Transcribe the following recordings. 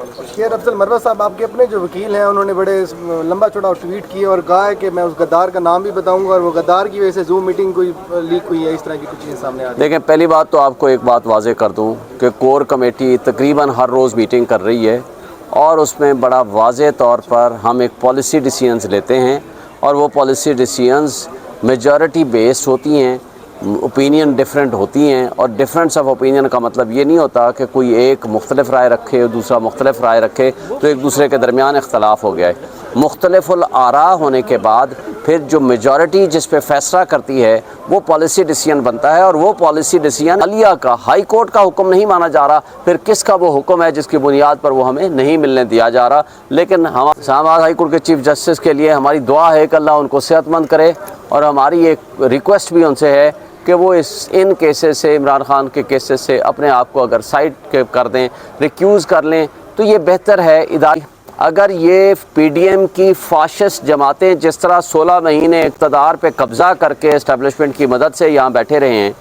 शेर अफजल मरवा साहब आपके अपने जो वकील हैं उन्होंने बड़े लंबा चौड़ा ट्वीट किया और कहा है कि मैं उस गद्दार का नाम भी बताऊंगा और वो गद्दार की वजह से जूम मीटिंग कोई लीक हुई है, इस तरह की कुछ चीज़ें सामने आ रही है। देखें, पहली बात तो आपको एक बात वाज़ेह कर दूं कि कोर कमेटी तकरीबन हर रोज़ मीटिंग कर रही है और उसमें बड़ा वाज़ेह तौर पर हम एक पॉलिसी डिसीजंस लेते हैं और वो पॉलिसी डिसीजंस मेजॉरिटी बेस्ड होती हैं, ओपिनियन डिफरेंट होती हैं। और डिफरेंस ऑफ ओपिनियन का मतलब ये नहीं होता कि कोई एक मुख्तलिफ राय रखे और दूसरा मुख्तलिफ राय रखे तो एक दूसरे के दरमियान इख्तलाफ हो गया है। मुख्तलिफुल आरा होने के बाद फिर जो मेजॉरिटी जिस पे फैसला करती है वो पॉलिसी डिसीजन बनता है और वो पॉलिसी डिसीजन अलिया का, हाई कोर्ट का हुक्म नहीं माना जा रहा। फिर किसका वो हुक्म है जिसकी बुनियाद पर वो हमें नहीं मिलने दिया जा रहा। लेकिन हम इस्लामाबाद हाई कोर्ट के चीफ जस्टिस के लिए हमारी दुआ है कि अल्लाह उनको सेहतमंद करे और हमारी एक रिक्वेस्ट भी उनसे है कि वो इन केसेस से, इमरान खान के केसेस से अपने आप को अगर साइड कर दें, रिक्यूज़ कर लें तो ये बेहतर है। इदारी अगर ये पीडीएम की फाशिस्ट जमातें जिस तरह 16 महीने इक़्तिदार पे कब्ज़ा करके एस्टेब्लिशमेंट की मदद से यहाँ बैठे रहे हैं,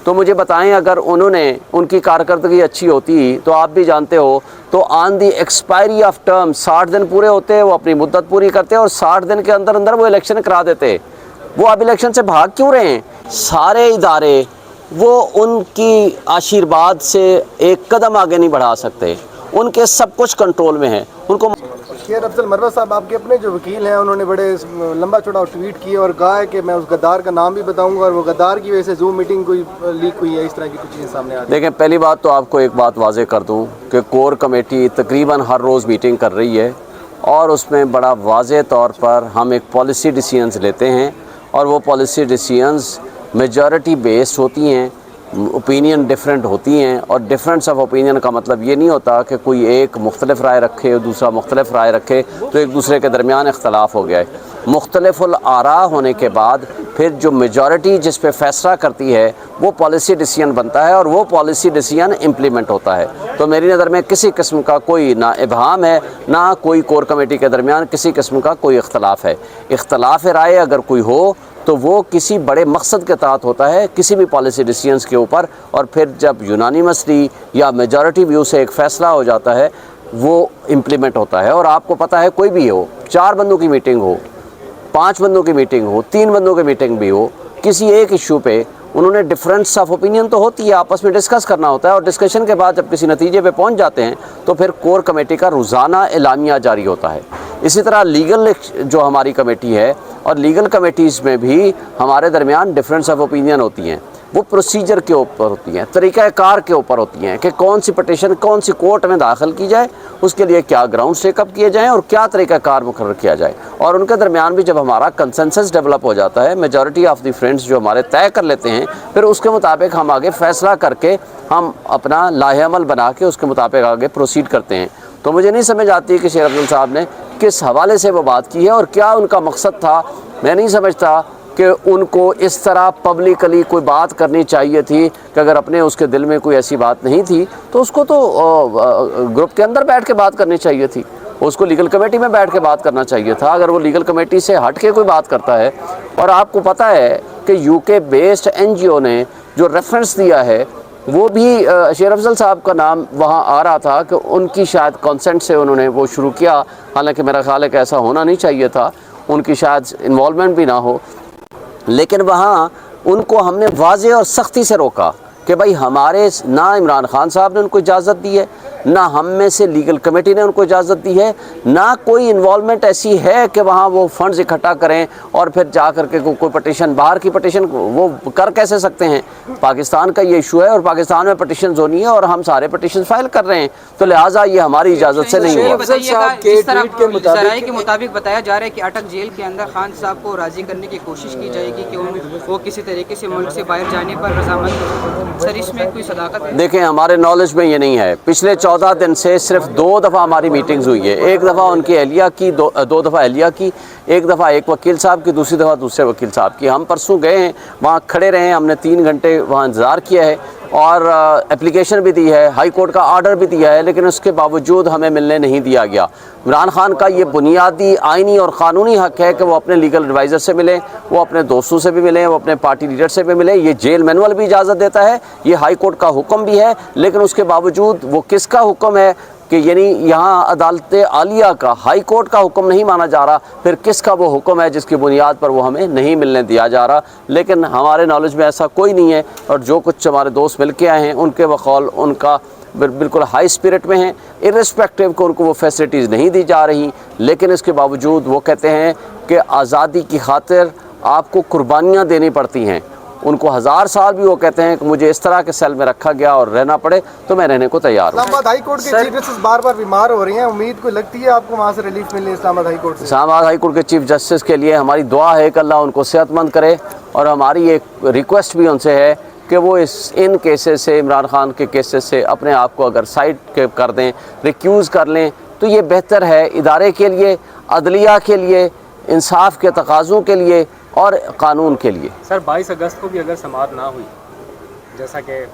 तो मुझे बताएं अगर उनकी कारकर्दगी अच्छी होती तो आप भी जानते हो तो on the expiry of term 60 दिन पूरे होते, वो अपनी मुद्दत पूरी करते और 60 दिन के अंदर अंदर वो इलेक्शन करा देते। वो अब इलेक्शन से भाग क्यों रहे हैं? सारे इदारे वो उनकी आशीर्वाद से एक कदम आगे नहीं बढ़ा सकते, उनके सब कुछ कंट्रोल में है। उनको शेर अफजल मरवा साहब आपके अपने जो वकील हैं उन्होंने बड़े लंबा चौड़ा ट्वीट किया और कहा है कि मैं उस गद्दार का नाम भी बताऊंगा और वो गद्दार की वजह से जूम मीटिंग कोई लीक हुई है, इस तरह की कुछ चीज़ें सामने आ रही है। देखें, पहली बात तो आपको एक बात वाज़ेह कर दूं कि कोर कमेटी तकरीबन हर रोज़ मीटिंग कर रही है और उसमें बड़ा वाज़ेह तौर पर हम एक पॉलिसी डिसीजंस लेते हैं और वो पॉलिसी डिसीजंस मेजॉरिटी बेस्ड होती हैं, ओपिनियन डिफरेंट होती हैं। और डिफरेंस ऑफ ओपिनियन का मतलब ये नहीं होता कि कोई एक मुख्तलिफ राय रखे और दूसरा मुख्तलिफ राय रखे तो एक दूसरे के दरमियान इख्तलाफ हो गया है। मुख्तलिफुल आरा होने के बाद फिर जो मेजॉरिटी जिस पे फैसला करती है वो पॉलिसी डिसीजन बनता है और वो पॉलिसी डिसीजन इम्प्लीमेंट होता है। तो मेरी नज़र में किसी किस्म का कोई ना इबहम है ना कोई कोर कमेटी के दरमियान किसी किस्म का कोई इख्तलाफ है। इख्तलाफ राय अगर कोई हो तो वो किसी बड़े मकसद के तहत होता है किसी भी पॉलिसी डिसीजंस के ऊपर, और फिर जब यूनानिमसली या मेजॉरिटी व्यू से एक फ़ैसला हो जाता है वो इम्प्लीमेंट होता है। और आपको पता है कोई भी हो, 4 बंदों की मीटिंग हो, 5 बंदों की मीटिंग हो, 3 बंदों की मीटिंग भी हो, किसी एक इशू पे उन्होंने डिफरेंस ऑफ ओपिनियन तो होती है, आपस में डिस्कस करना होता है और डिस्कशन के बाद जब किसी नतीजे पे पहुंच जाते हैं तो फिर कोर कमेटी का रोज़ाना एलामिया जारी होता है। इसी तरह लीगल जो हमारी कमेटी है और लीगल कमेटीज़ में भी हमारे दरमियान डिफरेंस ऑफ ओपिनियन होती हैं। वो प्रोसीजर के ऊपर होती हैं, तरीक़ाकार के ऊपर होती हैं कि कौन सी पटिशन कौन सी कोर्ट में दाखिल की जाए, उसके लिए क्या ग्राउंड टेकअप किए जाएँ और क्या तरीक़ाकार मुकर्रर किया जाए। और उनके दरमियान भी जब हमारा कंसेंसस डेवलप हो जाता है, मेजॉरिटी ऑफ द फ्रेंड्स जो हमारे तय कर लेते हैं, फिर उसके मुताबिक हम आगे फ़ैसला करके हम अपना लाहेअमल बना के उसके मुताबिक आगे प्रोसीड करते हैं। तो मुझे नहीं समझ आती है कि शेर अफजल साहब ने किस हवाले से वो बात की है और क्या उनका मकसद था। मैं नहीं समझता कि उनको इस तरह पब्लिकली कोई बात करनी चाहिए थी कि अगर अपने उसके दिल में कोई ऐसी बात नहीं थी तो उसको तो ग्रुप के अंदर बैठ के बात करनी चाहिए थी, उसको लीगल कमेटी में बैठ के बात करना चाहिए था। अगर वो लीगल कमेटी से हट के कोई बात करता है, और आपको पता है कि यूके बेस्ड NGO ने जो रेफरेंस दिया है वो भी शेर अफजल साहब का नाम वहाँ आ रहा था कि उनकी शायद कंसेंट से उन्होंने वो शुरू किया, हालांकि मेरा ख्याल है कि ऐसा होना नहीं चाहिए था, उनकी शायद इन्वॉल्वमेंट भी ना हो। लेकिन वहाँ उनको हमने वाज़ेह और सख्ती से रोका कि भाई हमारे ना इमरान खान साहब ने उनको इजाज़त दी है, ना हम में से लीगल कमेटी ने उनको इजाज़त दी है, ना कोई इन्वॉल्वमेंट ऐसी है कि वहाँ वो फंड्स इकट्ठा करें और फिर जा कर के कोई पटिशन, बाहर की पटिशन वो कर कैसे सकते हैं। पाकिस्तान का ये इशू है और पाकिस्तान में पटिशन होनी है और हम सारे पटिशन फाइल कर रहे हैं, तो लिहाजा ये हमारी इजाज़त से नहीं हुआ। के मुताबिक बताया जा रहा है कि अटक जेल के अंदर खान साहब को राज़ी करने की कोशिश की जाएगी कि वो किसी तरीके से मुल्क से बाहर जाने पर रज़ामंद। सर इसमें कोई सदाकत है? देखें, हमारे नॉलेज में ये नहीं है। पिछले 14 दिन से सिर्फ 2 दफ़ा हमारी मीटिंग्स हुई है। एक दफ़ा उनकी अहलिया की, दो दफ़ा अहलिया की, एक दफ़ा एक वकील साहब की, दूसरी दफ़ा दूसरे वकील साहब की। हम परसों गए हैं, वहाँ खड़े रहे हैं, हमने 3 घंटे वहाँ इंतज़ार किया है और एप्लीकेशन भी दी है, हाई कोर्ट का ऑर्डर भी दिया है, लेकिन उसके बावजूद हमें मिलने नहीं दिया गया। इमरान खान का ये बुनियादी आइनी और क़ानूनी हक़ है कि वो अपने लीगल एडवाइज़र से मिले, वो अपने दोस्तों से भी मिले, वो अपने पार्टी लीडर से भी मिले। ये जेल मैनुअल भी इजाज़त देता है, ये हाई कोर्ट का हुक्म भी है, लेकिन उसके बावजूद वो किसका हुक्म है कि यानी यहाँ अदालत आलिया का, हाई कोर्ट का हुक्म नहीं माना जा रहा, फिर किसका वो हुक्म है जिसकी बुनियाद पर वो हमें नहीं मिलने दिया जा रहा। लेकिन हमारे नॉलेज में ऐसा कोई नहीं है, और जो कुछ हमारे दोस्त मिल के आए हैं उनके बकौल उनका बिल्कुल हाई स्पिरिट में हैं, इर्रिस्पेक्टिव को उनको वो फैसिलिटीज़ नहीं दी जा रही, लेकिन इसके बावजूद वो कहते हैं कि आज़ादी की खातिर आपको कुर्बानियाँ देनी पड़ती हैं। उनको 1000 साल भी वो कहते हैं कि मुझे इस तरह के सेल में रखा गया और रहना पड़े तो मैं रहने को तैयार हूँ। इस्लामाबाद हाई कोर्ट के चीफ जस्टिस बार बार बीमार हो रही हैं, उम्मीद कोई लगती है आपको वहाँ से रिलीफ मिले इस्लामाबाद हाई कोर्ट से? इस्लामाबाद हाई कोर्ट के चीफ जस्टिस के लिए हमारी दुआ है कि अल्लाह उनको सेहतमंद करे, और हमारी एक रिक्वेस्ट भी उनसे है कि वो इन केसेस से, इमरान खान के केसेस से अपने आप को अगर साइड कर दें, रिक्यूज़ कर लें, तो ये बेहतर है इदारे के लिए, अदलिया के लिए, इंसाफ के तकाज़ों के लिए और कानून के लिए। सर 22 अगस्त को भी अगर समाअत ना हुई, जैसा कि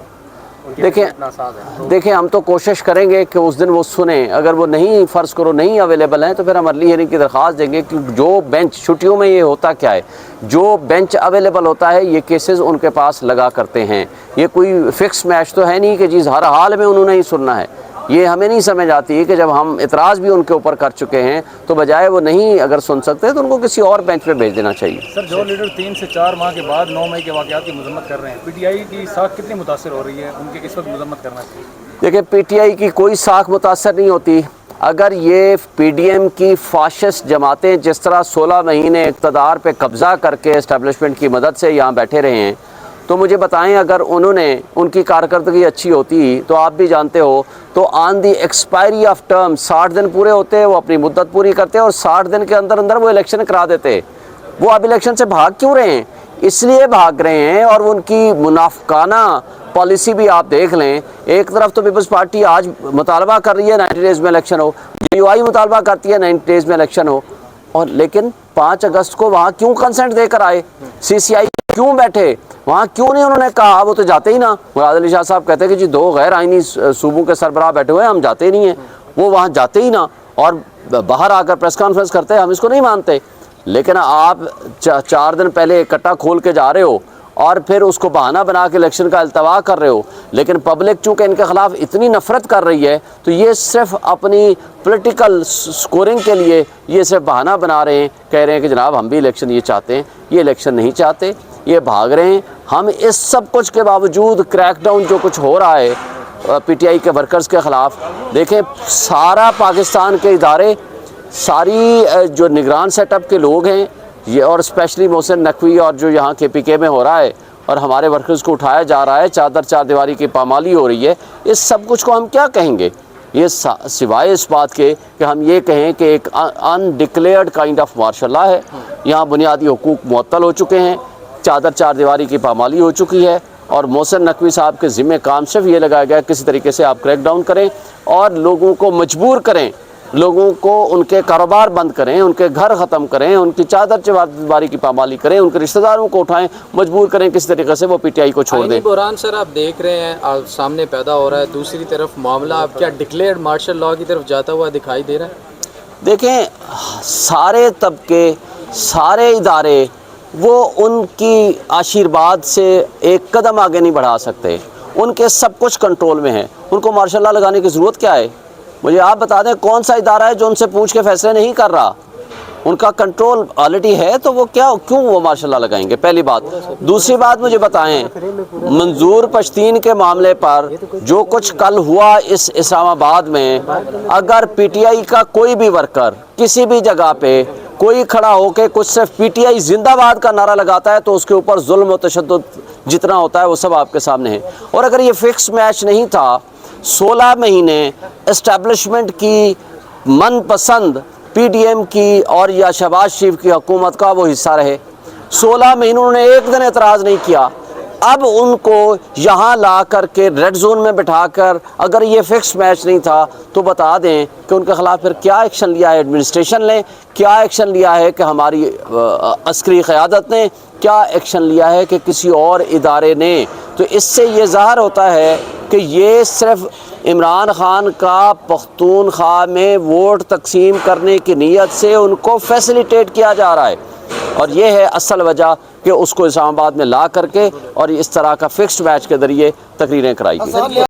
देखें हम तो कोशिश करेंगे कि उस दिन वो सुने। अगर वो नहीं, फ़र्ज़ करो नहीं अवेलेबल हैं, तो फिर हम अर्ली हियरिंग की दरख्वास्त देंगे कि जो बेंच, छुट्टियों में ये होता क्या है, जो बेंच अवेलेबल होता है ये केसेस उनके पास लगा करते हैं। ये कोई फ़िक्स मैच तो है नहीं कि चीज़ हर हाल में उन्होंने ही सुनना है। ये हमें नहीं समझ आती है कि जब हम इतराज़ भी उनके ऊपर कर चुके हैं तो बजाय वो नहीं अगर सुन सकते तो उनको किसी और बेंच पे भेज देना चाहिए। सर जो लीडर 3 से 4 माह के बाद 9 मई के वाक़यात की मजम्मत कर रहे हैं, पीटीआई की साख कितनी मुतासर हो रही है, उनके किस वक्त मजम्मत करना चाहिए? देखिए पीटीआई की कोई साख मुतासर नहीं होती। अगर ये पीडीएम की फाशिस्ट जमातें जिस तरह 16 महीने इक़्तिदार पे कब्ज़ा करके इस्टेब्लिशमेंट की मदद से यहाँ बैठे रहे हैं, तो मुझे बताएं अगर उनकी कारकर्दगी अच्छी होती तो आप भी जानते हो तो on the expiry of term 60 दिन पूरे होते, वो अपनी मुद्दत पूरी करते और 60 दिन के अंदर अंदर वो इलेक्शन करा देते। वो अब इलेक्शन से भाग क्यों रहे हैं? इसलिए भाग रहे हैं, और उनकी मुनाफिकाना पॉलिसी भी आप देख लें। एक तरफ तो पीपल्स पार्टी आज मुतालबा कर रही है 90 डेज़ में इलेक्शन हो, JUI मुतालबा करती है 90 डेज़ में इलेक्शन हो, और लेकिन 5 अगस्त को वहाँ क्यों कंसेंट देकर आए? CCI क्यों बैठे वहाँ? क्यों नहीं उन्होंने कहा? वो तो जाते ही ना। मुराद अली शाह साहब कहते हैं कि जी 2 गैर आइनी सूबों के सरबराह बैठे हुए हैं, हम जाते ही नहीं हैं। वो वहाँ जाते ही ना, और बाहर आकर प्रेस कॉन्फ्रेंस करते हैं, हम इसको नहीं मानते। लेकिन आप 4 दिन पहले इकट्ठा खोल के जा रहे हो और फिर उसको बहाना बना के इलेक्शन का अल्तवा कर रहे हो। लेकिन पब्लिक चूँकि इनके ख़िलाफ़ इतनी नफ़रत कर रही है तो ये सिर्फ अपनी पॉलिटिकल स्कोरिंग के लिए ये सिर्फ बहाना बना रहे हैं, कह रहे हैं कि जनाब हम भी इलेक्शन ये चाहते हैं। ये इलेक्शन नहीं चाहते, ये भाग रहे हैं। हम इस सब कुछ के बावजूद क्रैकडाउन जो कुछ हो रहा है पीटीआई के वर्कर्स के ख़िलाफ़, देखें सारा पाकिस्तान के इदारे, सारी जो निगरान सेटअप के लोग हैं ये, और स्पेशली मोहसिन नकवी और जो यहाँ KPK में हो रहा है और हमारे वर्कर्स को उठाया जा रहा है, चादर चारदीवारी की पामाली हो रही है, इस सब कुछ को हम क्या कहेंगे? ये सिवाय इस बात के कि हम ये कहें कि एक undeclared kind of martial law है। यहाँ बुनियादी हुकूक मुअत्तल हो चुके हैं, चादर चारदीवारी की पामाली हो चुकी है, और मोहसिन नकवी साहब के ज़िम्मे काम सिर्फ ये लगाया गया किसी तरीके से आप क्रैकडाउन करें और लोगों को मजबूर करें, लोगों को उनके कारोबार बंद करें, उनके घर ख़त्म करें, उनकी चादर चारदीवारी की पामाली करें, उनके रिश्तेदारों को उठाएं, मजबूर करें किसी तरीके से वो पीटीआई को छोड़ दें। बुरहान सर आप देख रहे हैं सामने पैदा हो रहा है, दूसरी तरफ मामला अब क्या डिक्लेयर्ड मार्शल लॉ की तरफ जाता हुआ दिखाई दे रहा है? देखें सारे तबके, सारे इदारे वो उनकी आशीर्वाद से एक कदम आगे नहीं बढ़ा सकते। उनके सब कुछ कंट्रोल में है, उनको मार्शल लॉ लगाने की ज़रूरत क्या है? मुझे आप बता दें कौन सा इदारा है जो उनसे पूछ के फैसले नहीं कर रहा? उनका कंट्रोल ऑलरेडी है, तो वो क्यों वो मार्शल लॉ लगाएंगे? पहली बात। दूसरी बात मुझे बताएं, मंजूर पश्तीन के मामले पर जो कुछ कल हुआ इस इस्लामाबाद में, अगर पीटीआई का कोई भी वर्कर किसी भी जगह पे कोई खड़ा होकर कुछ सिर्फ पीटीआई जिंदाबाद का नारा लगाता है तो उसके ऊपर जुल्म और तशद्दुद जितना होता है वो सब आपके सामने है। और अगर ये फिक्स मैच नहीं था, 16 महीने इस्टेब्लिशमेंट की मनपसंद पीडीएम की और या शहबाज शरीफ की हुकूमत का वो हिस्सा रहे, 16 महीनों उन्होंने एक दिन एतराज़ नहीं किया। अब उनको यहाँ ला करके रेड जोन में बिठाकर, अगर ये फिक्स मैच नहीं था तो बता दें कि उनके ख़िलाफ़ फिर क्या एक्शन लिया है एडमिनिस्ट्रेशन ने, क्या एक्शन लिया है कि हमारी अस्करी क़यादत ने, क्या एक्शन लिया है कि किसी और इदारे ने। तो इससे ये ज़ाहिर होता है कि ये सिर्फ इमरान खान का पख्तूनख्वा में वोट तकसीम करने की नीयत से उनको फैसिलिटेट किया जा रहा है, और ये है असल वजह कि उसको इस्लामाबाद में ला करके और इस तरह का फिक्स्ड मैच के ज़रिए तकरीरें कराई गई।